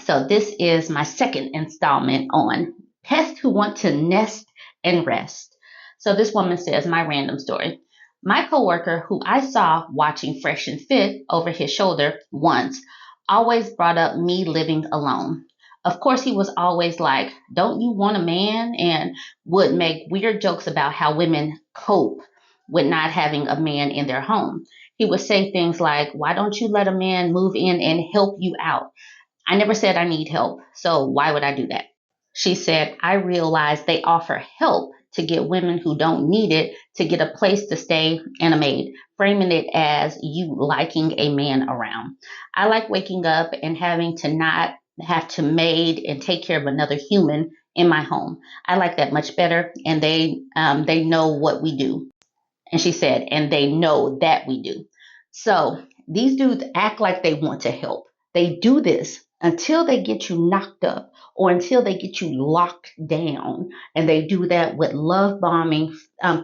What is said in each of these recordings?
So this is my second installment on pests who want to nest and rest. So this woman says, my random story. My coworker, who I saw watching Fresh and Fit over his shoulder once, always brought up me living alone. Of course, he was always like, don't you want a man? And would make weird jokes about how women cope with not having a man in their home. He would say things like, why don't you let a man move in and help you out? I never said I need help, so why would I do that? She said, I realize they offer help to get women who don't need it to get a place to stay and a maid, framing it as you liking a man around. I like waking up and having to not have to maid and take care of another human in my home. I like that much better, and they know what we do. And she said, and they know that we do. So these dudes act like they want to help. They do this until they get you knocked up or until they get you locked down. And they do that with love bombing,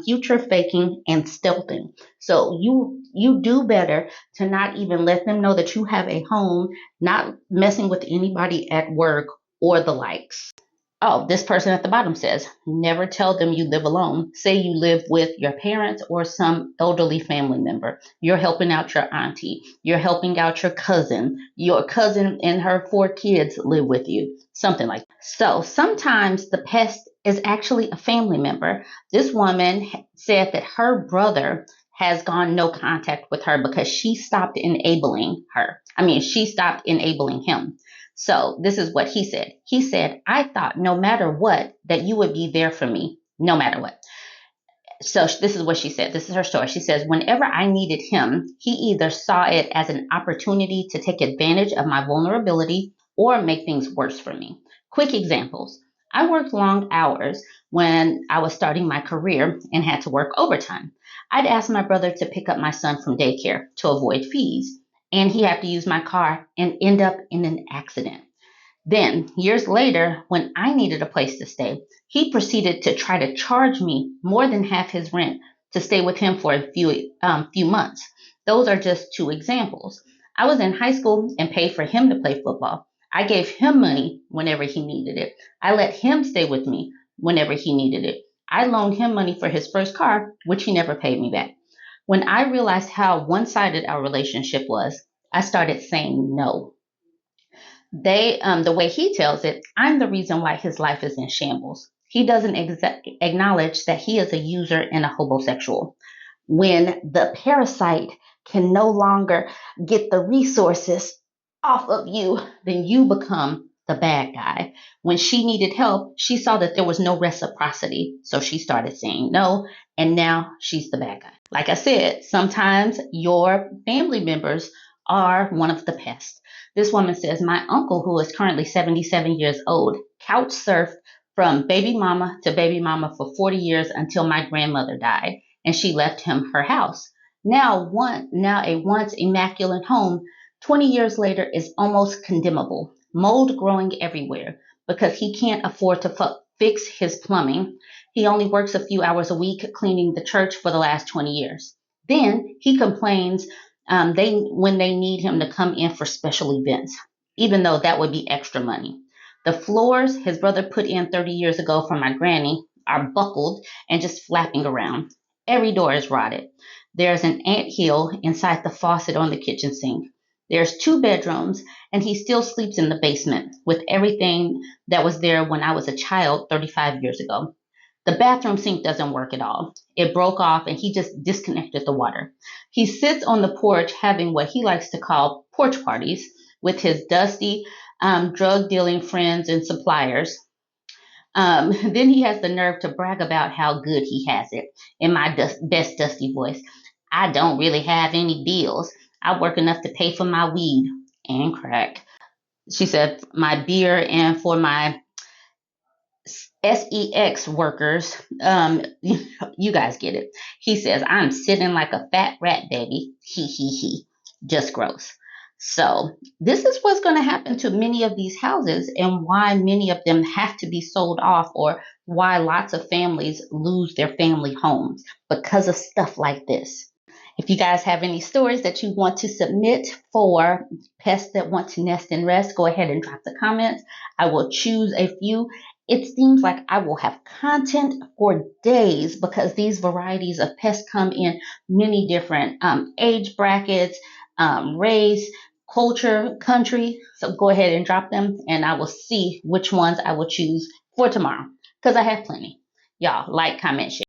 future faking, and stealthing. So you do better to not even let them know that you have a home, not messing with anybody at work or the likes. Oh, this person at the bottom says, never tell them you live alone. Say you live with your parents or some elderly family member. You're helping out your auntie. You're helping out your cousin. Your cousin and her 4 kids live with you. Something like that. So sometimes the pest is actually a family member. This woman said that her brother has gone no contact with her because she stopped enabling her. She stopped enabling him. So this is what he said. He said, I thought no matter what, that you would be there for me, no matter what. So this is what she said. This is her story. She says, whenever I needed him, he either saw it as an opportunity to take advantage of my vulnerability or make things worse for me. Quick examples. I worked long hours when I was starting my career and had to work overtime. I'd ask my brother to pick up my son from daycare to avoid fees, and he had to use my car and end up in an accident. Then, years later, when I needed a place to stay, he proceeded to try to charge me more than half his rent to stay with him for a few months. Those are just two examples. I was in high school and paid for him to play football. I gave him money whenever he needed it. I let him stay with me whenever he needed it. I loaned him money for his first car, which he never paid me back. When I realized how one-sided our relationship was, I started saying no. The way he tells it, I'm the reason why his life is in shambles. He doesn't acknowledge that he is a user and a homosexual. When the parasite can no longer get the resources off of you, then you become the bad guy. When she needed help, she saw that there was no reciprocity, so she started saying no, and now she's the bad guy. Like I said, sometimes your family members are one of the pests. This woman says, my uncle, who is currently 77 years old, couch surfed from baby mama to baby mama for 40 years until my grandmother died, and she left him her house. Now a once immaculate home, 20 years later, is almost condemnable. Mold growing everywhere because he can't afford to fix his plumbing. He only works a few hours a week cleaning the church for the last 20 years. Then he complains when they need him to come in for special events, even though that would be extra money. The floors his brother put in 30 years ago for my granny are buckled and just flapping around. Every door is rotted. There's an anthill inside the faucet on the kitchen sink. There's 2 bedrooms, and he still sleeps in the basement with everything that was there when I was a child 35 years ago. The bathroom sink doesn't work at all. It broke off and he just disconnected the water. He sits on the porch having what he likes to call porch parties with his dusty drug dealing friends and suppliers. Then he has the nerve to brag about how good he has it in my best dusty voice. I don't really have any bills. I work enough to pay for my weed and crack. She said, my beer and for my sex workers, you guys get it. He says, I'm sitting like a fat rat, baby. He, he. Just gross. So this is what's going to happen to many of these houses and why many of them have to be sold off or why lots of families lose their family homes because of stuff like this. If you guys have any stories that you want to submit for pests that want to nest and rest, go ahead and drop the comments. I will choose a few. It seems like I will have content for days because these varieties of pests come in many different age brackets, race, culture, country. So go ahead and drop them, and I will see which ones I will choose for tomorrow because I have plenty. Y'all like, comment, share.